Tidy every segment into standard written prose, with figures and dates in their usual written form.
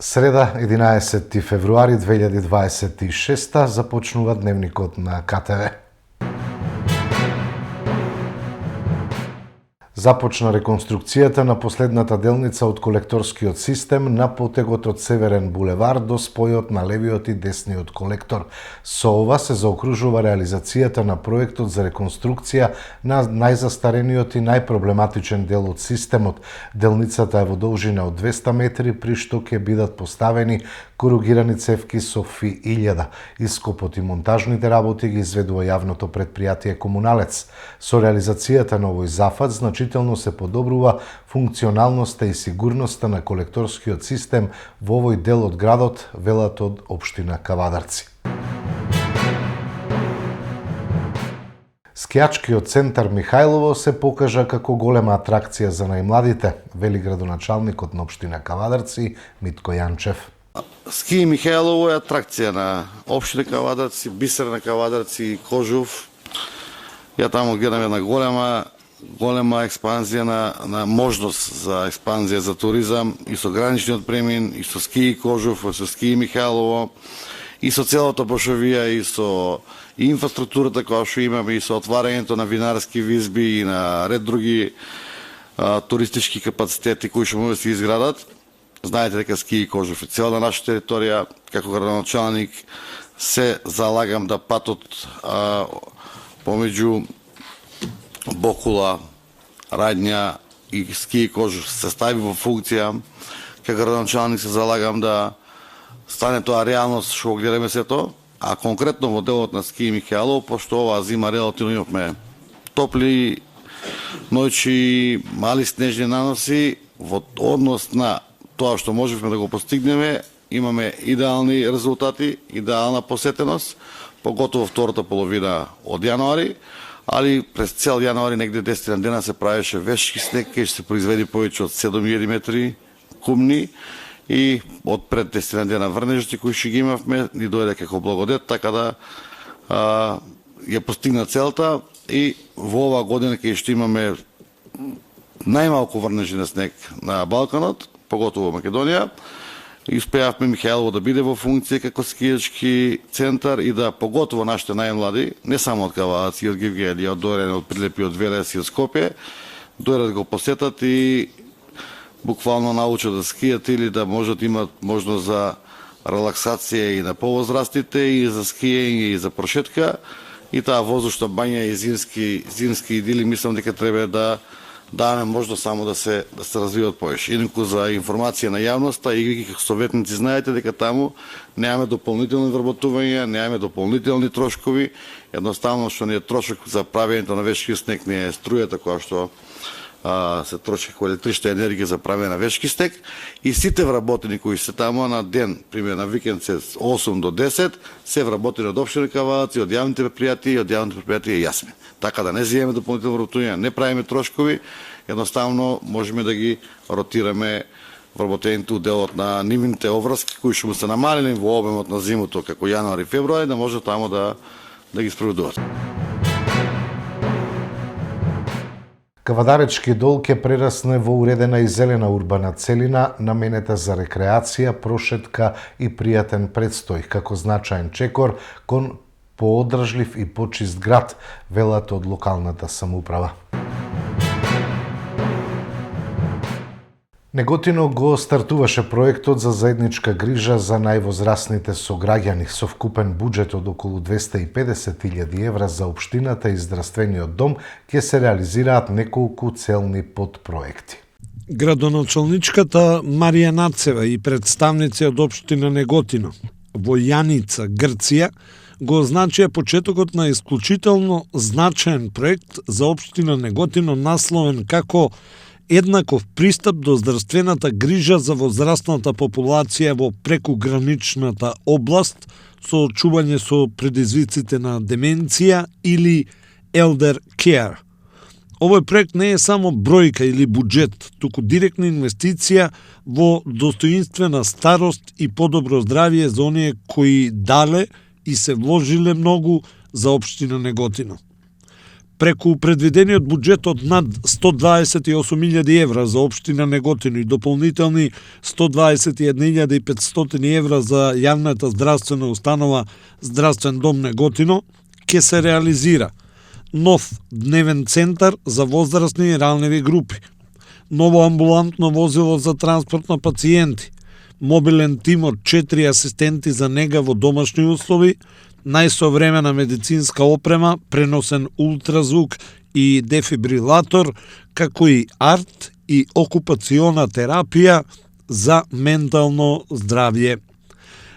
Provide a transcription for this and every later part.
Среда, 11 февруари 2026 започнува дневникот на КТВ. Започна реконструкцијата на последната делница од колекторскиот систем на потегот од Северен булевар до спојот на левиот и десниот колектор. Со ова се заокружува реализацијата на проектот за реконструкција на најзастарениот и најпроблематичен дел од системот. Делницата е во должина од 200 метри, при што ќе бидат поставени коругирани цевки со Фи 1000. Ископот и монтажните работи ги изведува јавното претпријатие Комуналец. Со реализацијата на овој зафат значително се подобрува функционалноста и сигурноста на колекторскиот систем во овој дел од градот, велат од општина Кавадарци. Скијачкиот центар Михајлово се покажа како голема атракција за најмладите, вели градоначалникот на општина Кавадарци Митко Јанчев. Ски Михајлово е атракција на општина Кавадарци, бисер на Кавадарци и Кожув. Ја таму гледам една голема експанзија на можност за експанзија за туризам и со граничниот премин, и со ски Кожув, и со ски Михајлово, и со целата Бошовија, и со инфраструктурата која што имаме, и со отварањето на винарски визби и на ред други туристички капацитети кои што може да се изградат. Знаете дека ски Кожув е цела наша територија. Како градоначалник се залагам да патот помеѓу Бокула, Радња и ски Кожув се стави во функција. Како градоначалник се залагам да стане тоа реалност што го гледаме сето, а конкретно во делот на ски Михајлово, пошто оваа зима релативно имавме топли ноќи, мали снежни наноси, во однос на тоа што можевме да го постигнеме, имаме идеални резултати, идеална посетеност, поготово втората половина од јануари, али през цел јануари негде 10 дена се правеше вешки снег, кај што се произведи повеќе од 7000 метри кубни и од пред 10 дена врнежите кои што ги имавме ни дојде како благодет, така да ја постигна целта и во оваа година кај што имаме најмалку врнежи на снег на Балканот, поготово Македонија, успеавме Михајлово да биде во функција како скијачки центар и да поготово нашите најмлади, не само од Кавадарци, од Гевгели, од Дорен, од Прилепи, од Велес и од Скопје, дојдат да го посетат и буквално научат да скијат или да можат да имат можност за релаксација и на повозрастите, и за скијање, и за прошетка. И таа воздушна бања и зимски идили, мислам дека треба да даваме можност само да се развиват повеќе. Инаку за информација на јавноста и ги како советници знаете дека таму немаме дополнителни вработувања, немаме дополнителни трошкови. Едноставно што не е трошок за правењето на вешки снег, не е струјата која што се троши како електрична енергија за правење на вешки снег, и сите вработени кои се таму на ден, пример на викенд се 8 до 10, се вработени од општина Кавадарци, од јавните предпријатија и од јавните предпријатија јас сме. Така да не земеме дополнителни вработувања, не правиме трошкови, едноставно можеме да ги ротираме вработените делот на нивните обврски кои што му се намалени во обемот на зимото како јануари и февруари, да може таму да ги спроведуваат. Кавадаречки дол ќе прерасне во уредена и зелена урбана целина, наменета за рекреација, прошетка и пријатен предстој, како значаен чекор кон поодржлив и почист град, велат од локалната самоуправа. Неготино го стартуваше проектот за заедничка грижа за највозрасните сограѓани со вкупен буџет од околу 250.000 евра за општината и здравствениот дом ќе се реализираат неколку целни подпроекти. Градоначалничката Марија Нацева и представници од општина Неготино во Јаница, Грција, го означија почетокот на исклучително значаен проект за општина Неготино, насловен како еднаков пристап до здравствената грижа за возрастната популација во прекуграничната област, соочување со предизвиците на деменција или elder care. Овој проект не е само бројка или буџет, туку директна инвестиција во достоинствена старост и подобро здравје за оние кои дале и се вложиле многу за општина Неготино. Преку предвидениот буџет од над 128.000 евра за општина Неготино и дополнителни 121.500 евра за јавната здравствена установа Здравствен дом Неготино, ќе се реализира нов дневен центар за возрастни и ранливи групи, ново амбулантно возило за транспорт на пациенти, мобилен тим од 4 асистенти за нега во домашни услови, најсовремена медицинска опрема, преносен ултразвук и дефибрилатор, како и арт и окупациона терапија за ментално здравје.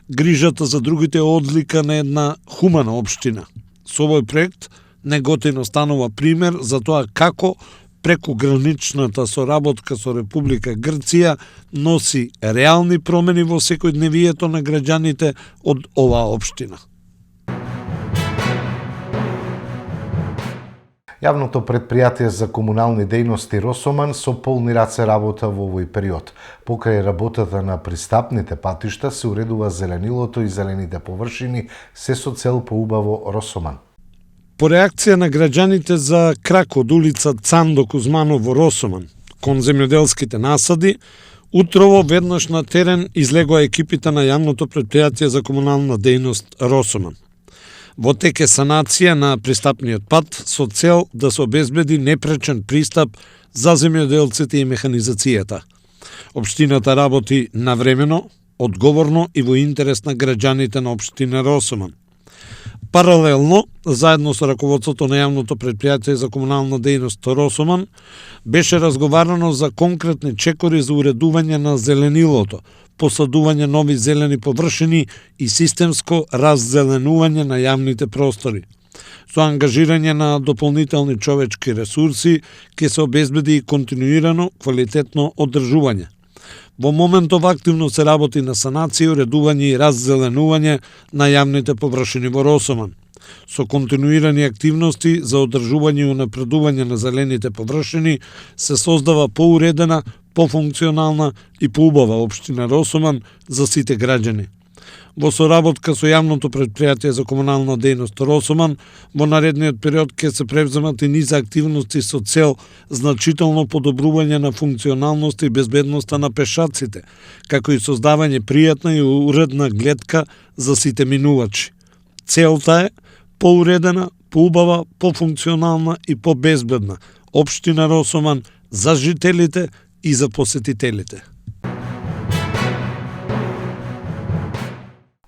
Грижата за другите е одлика на една хумана општина. Со овој проект Неготино станува пример за тоа како преку граничната соработка со Република Грција носи реални промени во секојдневието на граѓаните од оваа општина. Јавното предпријатие за комунални дејности Росоман со полни раце работа во овој период. Покрај работата на пристапните патишта се уредува зеленилото и зелените површини, се со цел поубаво Росоман. По реакција на граѓаните за крак од улица Цандо Кузманов во Росоман, кон земјоделските насади, утрово веднаш на терен излегоа екипите на јавното предпријатие за комунална дејност Росоман. Во тек е санација на пристапниот пат со цел да се обезбеди непречен пристап за земјоделците и механизацијата. Општината работи навремено, одговорно и во интерес на граѓаните на општина Росоман. Паралелно, заедно со раководството на јавното предпријатие за комунална дејност Росоман, беше разговарано за конкретни чекори за уредување на зеленилото, посадување нови зелени површини и системско раззеленување на јавните простори. Со ангажирање на дополнителни човечки ресурси ќе се обезбеди и континуирано квалитетно одржување. Во моментов активно се работи на санација, уредување и раззеленување на јавните површини во Росоман, со континуирани активности за одржување и унапредување на зелените површини се создава поуредена, пофункционална и поубава општина Росоман за сите граѓани. Во соработка со јавното предпријатие за комунална дејност Росоман, во наредниот период ќе се превземат и низ активности со цел значително подобрување на функционалноста и безбедноста на пешаците, како и создавање пријатна и уредна гледка за сите минувачи. Целта е поуредена, поубава, пофункционална и побезбедна општина Росоман за жителите и за посетителите.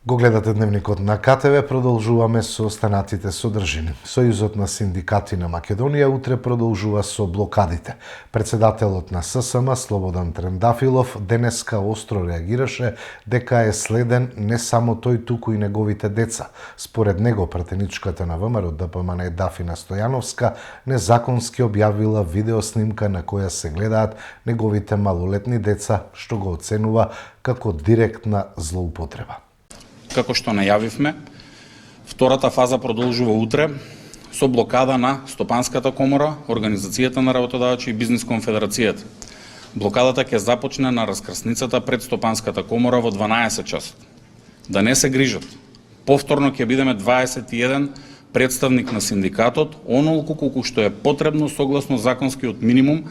Го гледате дневникот на КТВ, продолжуваме со останатите содржини. Сојузот на синдикати на Македонија утре продолжува со блокадите. Председателот на ССМ Слободан Трендафилов денеска остро реагираше дека е следен не само тој, туку и неговите деца. Според него, пратеничката на ВМРО ДПМН Дафина Стојановска незаконски објавила видеоснимка на која се гледаат неговите малолетни деца, што го оценува како директна злоупотреба. Како што најавивме, втората фаза продолжува утре со блокада на Стопанската комора, Организацијата на работодавачи и Бизнис конфедерацијата. Блокадата ќе започне на раскрсницата пред Стопанската комора во 12 часот. Да не се грижат. Повторно ќе бидеме 21 представник на синдикатот, онолку колку што е потребно согласно законскиот минимум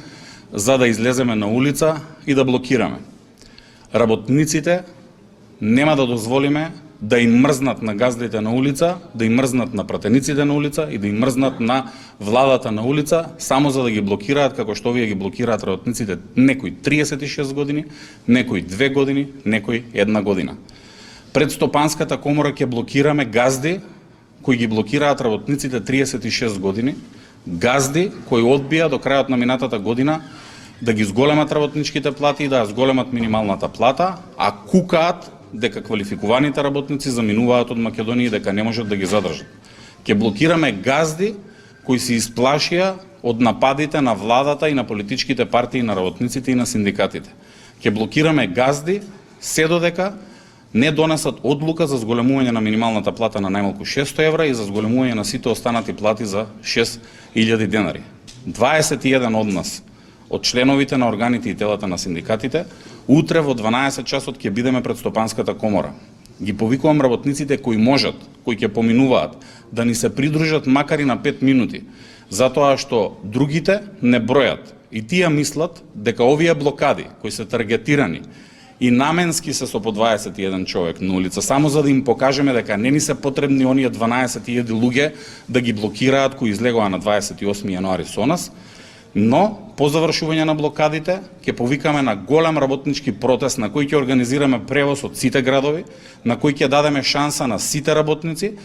за да излеземе на улица и да блокираме. Работниците нема да дозволиме да им мрзнат на газдите на улица, да им мрзнат на пратениците на улица и да им мрзнат на владата на улица, само за да ги блокираат, како што овие ги блокираат работниците, некои 36 години, некои 2 години, некои 1 година. Пред Стопанската комора ќе блокираме газди кои ги блокираат работниците 36 години, газди кои одбија до крајот на минатата година да ги зголемат работничките плати и да зголемат минималната плата, а кукаат дека квалификуваните работници заминуваат од Македонија и дека не можат да ги задржат. Ќе блокираме газди кои се исплашија од нападите на владата и на политичките партии, на работниците и на синдикатите. Ќе блокираме газди се додека не донесат одлука за зголемување на минималната плата на најмалку 600 евра и за зголемување на сите останати плати за 6000 денари. 21 од нас, од членовите на органите и телата на синдикатите, утре во 12 часот ќе бидеме пред Стопанската комора. Ги повикувам работниците кои можат, кои ќе поминуваат, да ни се придружат макар и на 5 минути, затоа што другите не бројат. И тие мислат дека овие блокади, кои се таргетирани и наменски се со по 21 човек на улица, само за да им покажеме дека не ни се потребни оние 12.000 луѓе да ги блокираат кои излегоа на 28 јануари со нас, но по завршување на блокадите ќе повикаме на голем работнички протест на кој ќе организираме превоз од сите градови, на кој ќе дадеме шанса на сите работници,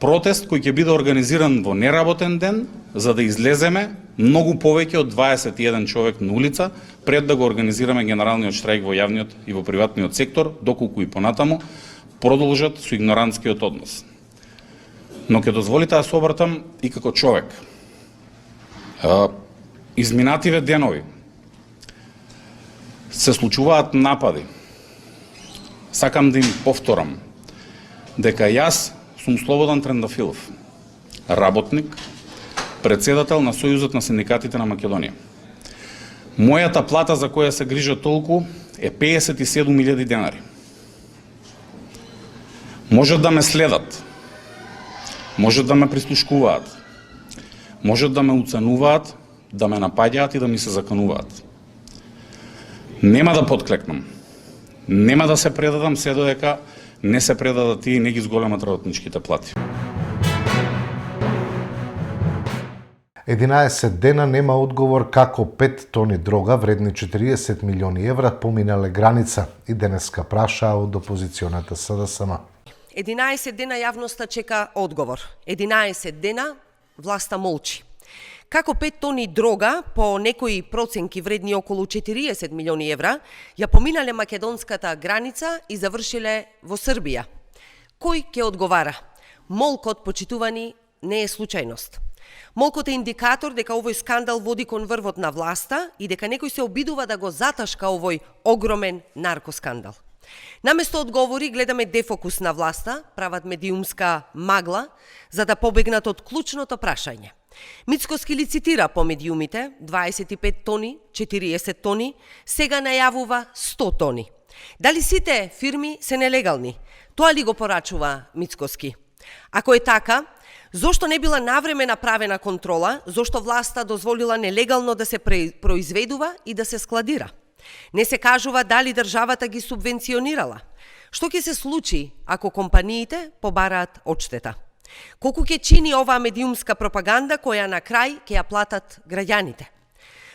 протест кој ќе биде организиран во неработен ден, за да излеземе многу повеќе од 21 човек на улица, пред да го организираме генералниот штрајк во јавниот и во приватниот сектор, доколку и понатаму продолжат со игнорантскиот однос. Но ќе дозволите да се обратам и како човек. Изминативе денови се случуваат напади. Сакам да им повторам дека јас сум Слободан Трендафилов, работник, председател на Сојузот на синдикатите на Македонија. Мојата плата за која се грижа толку е 57.000 денари. Можат да ме следат, можат да ме прислушкуваат, можат да ме уценуваат, да ме напаѓаат и да ми се закануваат. Нема да подклекнам, нема да се предадам се додека не се предадат и не ги зголемат работничките плати. 11 дена нема одговор како 5 тони дрога вредни 40 милиони евра поминале граница и денеска прашаа од опозиционата СДСМ. 11 дена јавноста чека одговор. 11 дена власта молчи. Како 5 тони дрога, по некои проценки вредни околу 40 милиони евра, ја поминале македонската граница и завршиле во Србија. Кој ќе одговара? Молкот, почитувани, не е случајност. Молкот е индикатор дека овој скандал води кон врвот на власта и дека некој се обидува да го заташка овој огромен наркоскандал. Наместо одговори, гледаме дефокус на власта, прават медиумска магла, за да побегнат од клучното прашање. Мицкоски лицитира по медиумите 25 тони, 40 тони, сега најавува 100 тони. Дали сите фирми се нелегални? Тоа ли го порачува Мицкоски? Ако е така, зошто не била навреме направена контрола, зошто власта дозволила нелегално да се произведува и да се складира? Не се кажува дали државата ги субвенционирала. Што ќе се случи ако компаниите побараат одштета? Колку ќе чини оваа медиумска пропаганда која на крај ќе ја платат граѓаните?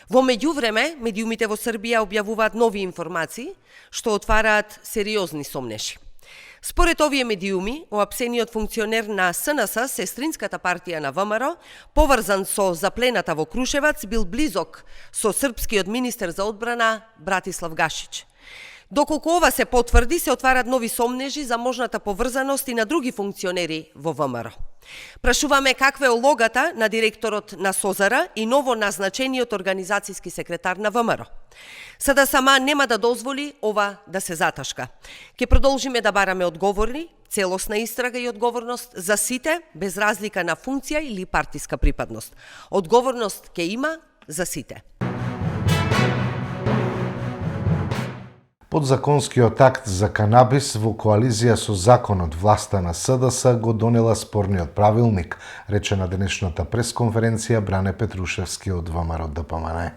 Во меѓувреме, медиумите во Србија објавуваат нови информации што отвараат сериозни сомнеши. Според овие медиуми, оапсениот функционер на СНС, сестринската партија на ВМРО, поврзан со заплената во Крушевац, бил близок со српскиот министер за одбрана Братислав Гашич. Доколку ова се потврди, се отварат нови сомнежи за можната поврзаност и на други функционери во ВМРО. Прашуваме каква е улогата на директорот на СОЗР и ново назначениот организацијски секретар на ВМРО. СДСМ нема да дозволи ова да се заташка. Ке продолжиме да бараме одговори, целосна истрага и одговорност за сите, без разлика на функција или партиска припадност. Одговорност ке има за сите. Подзаконскиот акт за канабис во коализија со законот власта на СДС го донела спорниот правилник, рече на денешната пресконференција Бране Петрушевски од ВМРО ДПМН.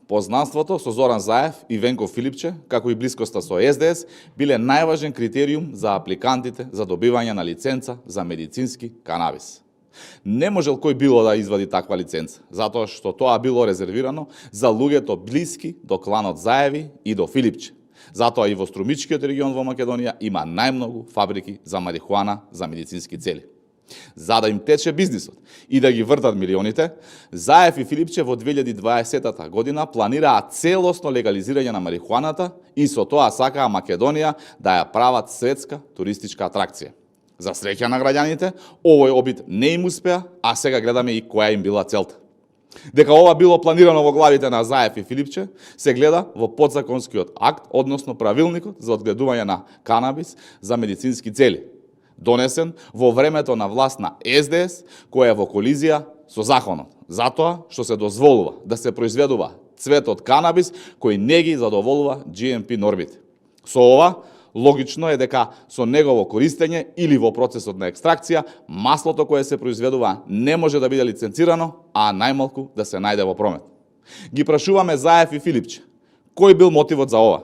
Познанството со Зоран Заев и Венко Филипче, како и блискоста со СДС, биле најважен критериум за апликантите за добивање на лиценца за медицински канабис. Не можел кој било да извади таква лиценца, затоа што тоа било резервирано за луѓето блиски до кланот Заеви и до Филипче. Затоа и во Струмичкиот регион во Македонија има најмногу фабрики за марихуана за медицински цели. За да им тече бизнисот и да ги вртат милионите, Заев и Филипче во 2020 година планираат целосно легализирање на марихуаната и со тоа сакаа Македонија да ја прават светска туристичка атракција. За среќа на граѓаните, овој обид не им успеа, а сега гледаме и која им била целта. Дека ова било планирано во главите на Заев и Филипче, се гледа во подзаконскиот акт, односно правилникот за одгледување на канабис за медицински цели, донесен во времето на власт на СДС, која е во колизија со законот, затоа што се дозволува да се произведува цвет од канабис кој не ги задоволува GMP нормите. Со ова, Логично е дека со негово користење или во процесот на екстракција, маслото кое се произведува не може да биде лиценцирано, а најмалку да се најде во промет. Ги прашуваме Заев и Филипче, кој бил мотивот за ова?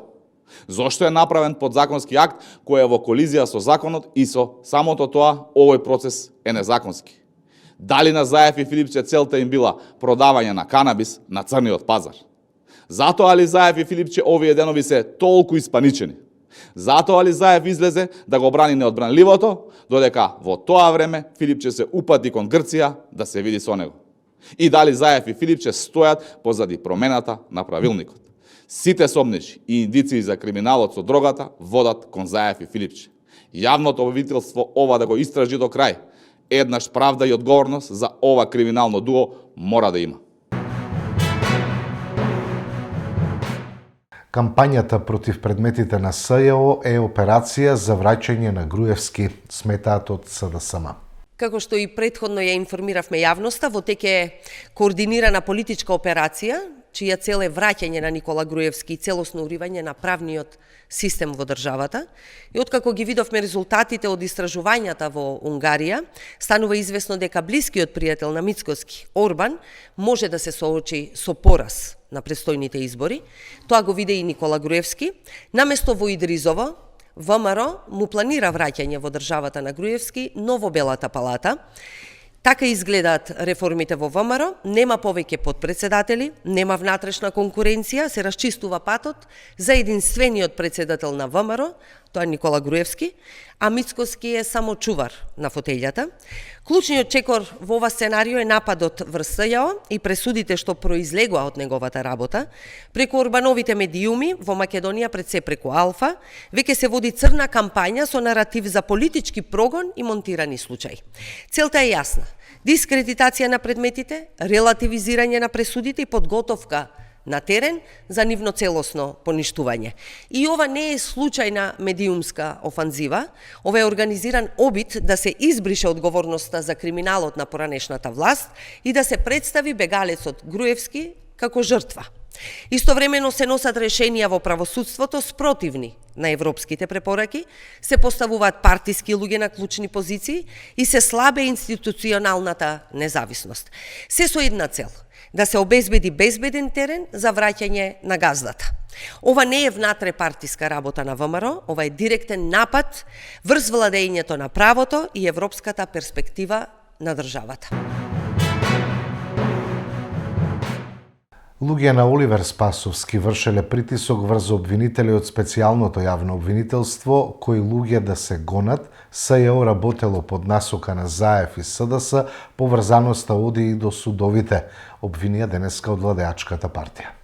Зошто е направен подзаконски акт кој е во колизија со законот и со самото тоа овој процес е незаконски? Дали на Заев и Филипче целта им била продавање на канабис на црниот пазар? Затоа ли Заев и Филипче овие денови се толку испаничени? Затоа ли Заев излезе да го брани неодбранливото, додека во тоа време Филипче се упати кон Грција да се види со него? И дали Заев и Филипче стојат позади промената на правилникот? Сите сомнежи и индиции за криминалот со дрогата водат кон Заев и Филипче. Јавното обвинителство ова да го истражи до крај. Еднаш правда и одговорност за ова криминално дуо мора да има. Кампањата против предметите на СЈО е операција за враќање на Груевски, сметаат од СДСМ. Како што и претходно ја информиравме јавноста, во тек е координирана политичка операција, чија цел е враќање на Никола Груевски и целосно уривање на правниот систем во државата. И откако ги видовме резултатите од истражувањата во Унгарија, станува известно дека блискиот пријател на Мицкоски, Орбан, може да се соочи со пораз на престојните избори. Тоа го виде и Никола Груевски. Наместо во Идризово, ВМРО му планира враќање во државата на Груевски, но во Белата палата. Така изгледаат реформите во ВМРО, нема повеќе подпредседатели, нема внатрешна конкуренција, се расчистува патот за единствениот председател на ВМРО, тоа е Никола Груевски, а Мицкоски е само чувар на фотелјата. Клучниот чекор во ова сценарио е нападот врз СЈО и пресудите што произлегува од неговата работа. Преку Орбановите медиуми во Македонија, пред се преку Алфа, веќе се води црна кампања со наратив за политички прогон и монтирани случаи. Целта е јасна: дискредитација на предметите, релативизирање на пресудите и подготовка на терен за нивно целосно поништување. И ова не е случајна медиумска офанзива, ова е организиран обид да се избрише одговорноста за криминалот на поранешната власт и да се представи бегалецот Груевски како жртва. Истовремено се носат решенија во правосудството спротивни на европските препораки, се поставуваат партиски луѓе на клучни позиции и се слабе институционалната независност. Се со една цел – да се обезбеди безбеден терен за враќање на газдата. Ова не е внатре партиска работа на ВМРО, ова е директен напад врз владењето на правото и европската перспектива на државата. Луѓе на Оливер Спасовски вршеле притисок врз обвинители од специјалното јавно обвинителство, кои луѓе да се гонат. СЈО работело под насока на Заев и СДС, поврзаноста оди и до судовите, обвинија денеска од владеачката партија.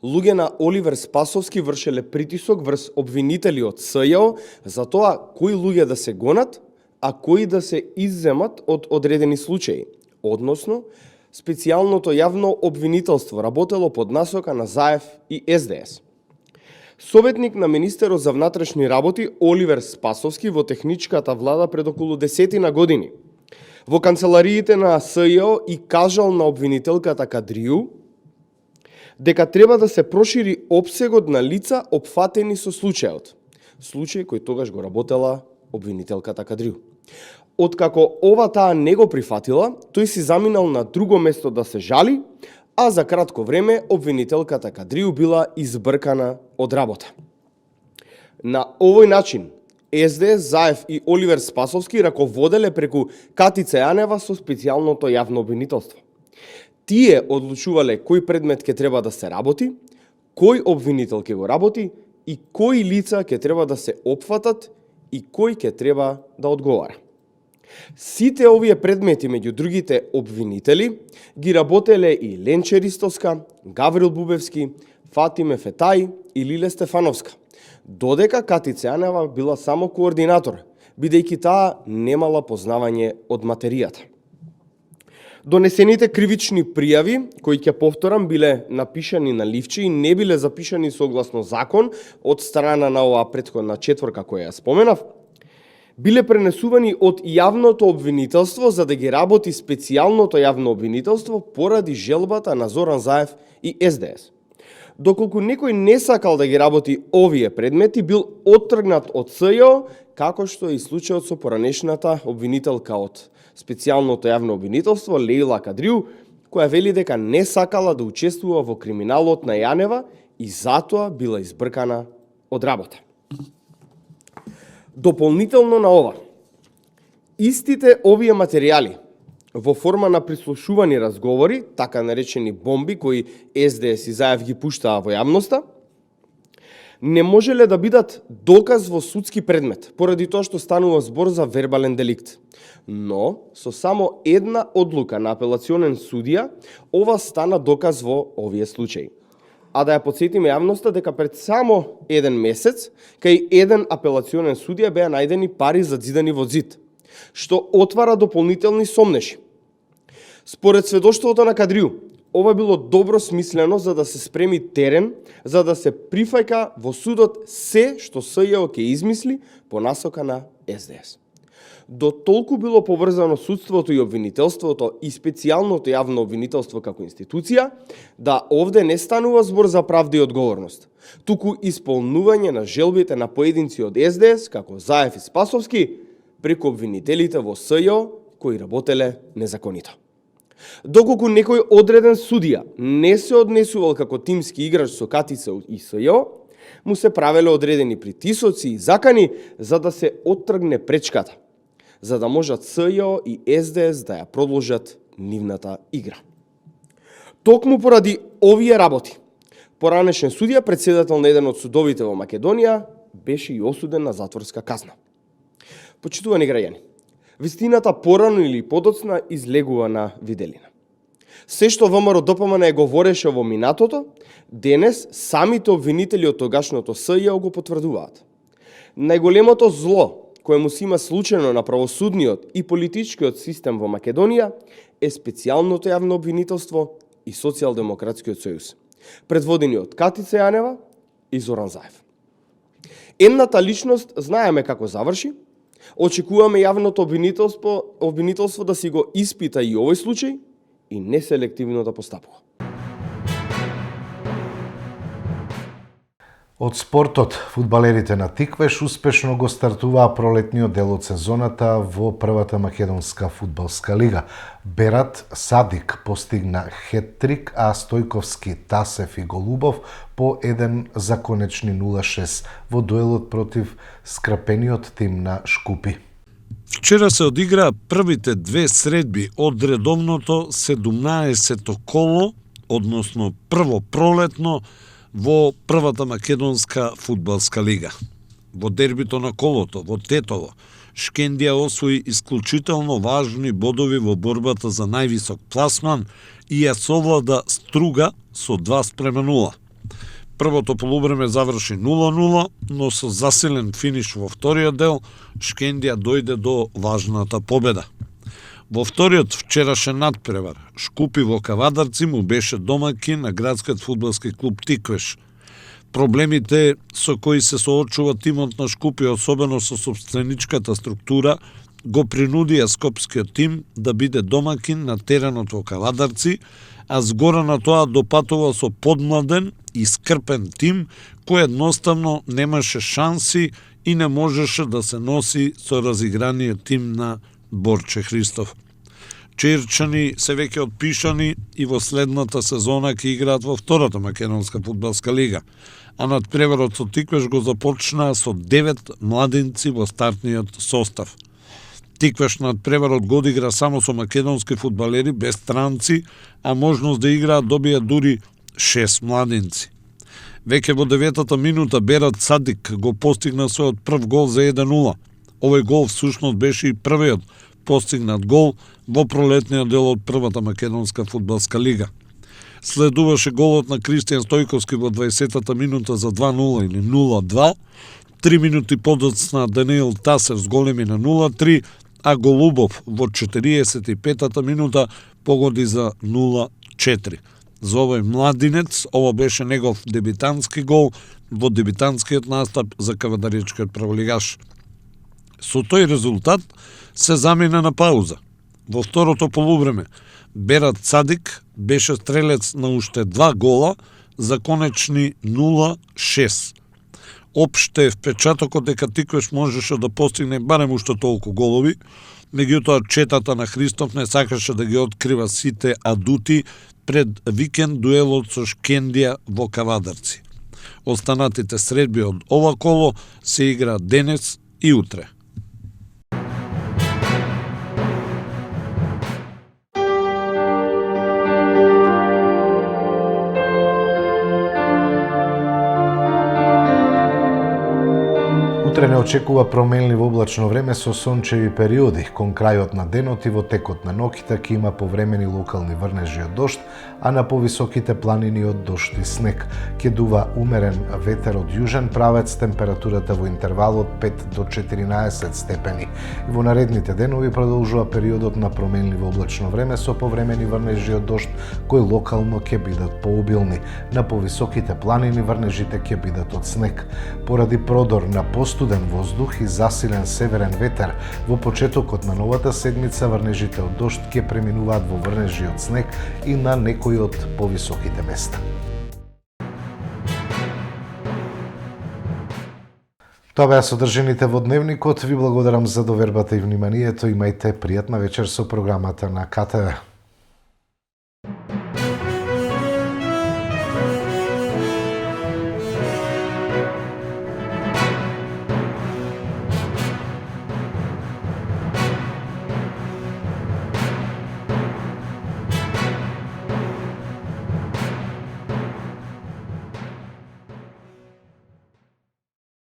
Луѓе на Оливер Спасовски вршеле притисок врз обвинители од СЈО за тоа кои луѓе да се гонат, а кои да се изземат од одредени случаи, односно специјалното јавно обвинителство работело под насока на Заев и СДС. Советник на министерот за внатрешни работи Оливер Спасовски во техничката влада пред околу 10 години во канцелариите на СЈО и кажал на обвинителката Кадрију дека треба да се прошири опсегот на лица опфатени со случајот, случај кој тогаш го работела обвинителката Кадрију. Откако ова таа не го прифатила, тој си заминал на друго место да се жали, а за кратко време обвинителката Кадрију била избркана од работа. На овој начин СДС, Заев и Оливер Спасовски раководеле преку Катица Јанева со специјалното јавно обвинителство. Тие одлучувале кој предмет ќе треба да се работи, кој обвинител ќе го работи и кои лица ќе треба да се опфатат и кој ќе треба да одговара. Сите овие предмети меѓу другите обвинители ги работеле и Ленче Ристовска, Гаврил Бубевски, Фатиме Фетај и Лиле Стефановска, додека Катица Јанева била само координатор, бидејќи таа немала познавање од материјата. Донесените кривични пријави, кои ќе повторам биле напишани на ливче и не биле запишани согласно закон од страна на оваа претходна четворка која ја споменав, биле пренесувани од јавното обвинителство за да ги работи специјалното јавно обвинителство поради желбата на Зоран Заев и СДС. Доколку некој не сакал да ги работи овие предмети, бил оттргнат од СЈО, како што е и случајот со поранешната обвинителка од специјалното јавно обвинителство Лејла Кадриу, која вели дека не сакала да учествува во криминалот на Јанева и затоа била избркана од работа. Дополнително на ова, истите овие материјали во форма на прислушувани разговори, така наречени бомби, кои СДС и Заев ги пуштаа во јавноста, не можеле да бидат доказ во судски предмет, поради тоа што станува збор за вербален деликт. Но, со само една одлука на апелационен судија, ова стана доказ во овие случаи. А да ја подсетиме јавноста дека пред само еден месец, кај еден апелационен судија беа најдени пари зазидани во зид, што отвара дополнителни сомнеши. Според сведоштвото на Кадриу, ова било добро смислено за да се спреми терен, за да се прифаќа во судот се што СЈО ќе измисли по насока на СДС. До толку било поврзано судството и обвинителството и специјалното јавно обвинителство како институција, да овде не станува збор за правда и одговорност, туку исполнување на желбите на поединци од СДС, како Заев и Спасовски, преку обвинителите во СЈО кои работеле незаконито. Доколку некој одреден судија не се однесувал како тимски играч со Катица и СЈО, му се правеле одредени притисоци и закани за да се оттргне пречката, за да можат СЈО и СДС да ја продолжат нивната игра. Токму поради овие работи, поранешен судија, председател на еден од судовите во Македонија, беше и осуден на затворска казна. Почитувани граѓани, вистината порано или подоцна излегува на виделина. Се што ВМРО ДПМН говореше во минатото, денес самите обвинители од тогашното СЈО го потврдуваат. Најголемото зло кое му се има случајно на правосудниот и политичкиот систем во Македонија е специјалното јавно обвинителство и Социјалдемократскиот сојуз, предводени од Катица Јанева и Зоран Заев. Едната личност знаеме како заврши, очекуваме јавното обвинителство да си го испита и овој случај и неселективно да постапува. Од спортот, фудбалерите на Тиквеш успешно го стартуваа пролетниот дел од сезоната во првата македонска фудбалска лига. Берат Садик постигна хет-трик, а Стојковски, Тасев и Голубов по 1-0 во дуелот против скрапениот тим на Шкупи. Вчера се одиграа првите две средби од редовното 17-то коло, односно прво пролетно, во првата македонска фудбалска лига. Во дербито на колото, во Тетово, Шкендија освои исклучително важни бодови во борбата за највисок пласман и ја совлада Струга со 2:0. Првото полувреме заврши 0:0, но со засилен финиш во вториот дел, Шкендија дојде до важната победа. Во вториот вчерашен надпревар, Шкупи во Кавадарци му беше домаќин на градскиот фудбалски клуб Тиквеш. Проблемите со кои се соочува тимот на Шкупи, особено со собственичката структура, го принудија скопскиот тим да биде домаќин на теренот во Кавадарци, а згора на тоа допатува со подмладен и скрпен тим кој едноставно немаше шанси и не можеше да се носи со разиграниот тим на Борче Христов. Чирчани се веќе отпишани и во следната сезона ќе играат во втората македонска фудбалска лига, а надпреварот со Тиквеш го започнаа со 9 младинци во стартниот состав. Тиквеш надпреварот го одигра само со македонски фудбалери без странци, а можност да играат добија дури 6 младинци. Веќе во 9-та минута Берат Садик го постигна својот прв гол за 1:0. Овој гол всушност беше и првиот постигнат гол во пролетниот дел од првата македонска фудбалска лига. Следуваше голот на Кристијан Стојковски во 20-та минута за 2:0 или 0:2. 3 минути подоцна Даниил Тасев с големи на 0:3, а Голубов во 45-та минута погоди за 0:4. За овој младинец, ово беше негов дебитански гол во дебитанскиот настап за кавадаричкиот прволигаш. Со тој резултат се замина на пауза. Во второто полувреме Берат Садик беше стрелец на уште 2 гола законечни 0-6. Општ е впечатокот дека Тиквеш можеше да постигне барем уште толку голови, меѓутоа четата на Христов не сакаше да ги открива сите адути пред викенд дуелот со Шкендија во Кавадарци. Останатите средби од ова коло се игра денес и утре. Утре не очекува променливо облачно време со сончеви периоди. Кон крајот на денот и во текот на ноќта ќе има повремени локални врнежи од дожд, а на повисоките планини од дожд и снег. Ќе дува умерен ветер од јужен правец, температурата во интервал од 5 до 14 степени. И во наредните денови продолжува периодот на променливо облачно време со повремени врнежи од дожд, кои локално ќе бидат пообилни. На повисоките планини врнежите ќе бидат од снег. Поради продор на постуден воздух и засилен северен ветер, во почетокот на новата седмица врнежите од дожд ќе преминуваат во врнежи од снег и на некои од повисоките места. Тоа беа содржините во дневникот. Ви благодарам за довербата и вниманието. Имајте пријатна вечер со програмата на КТВ.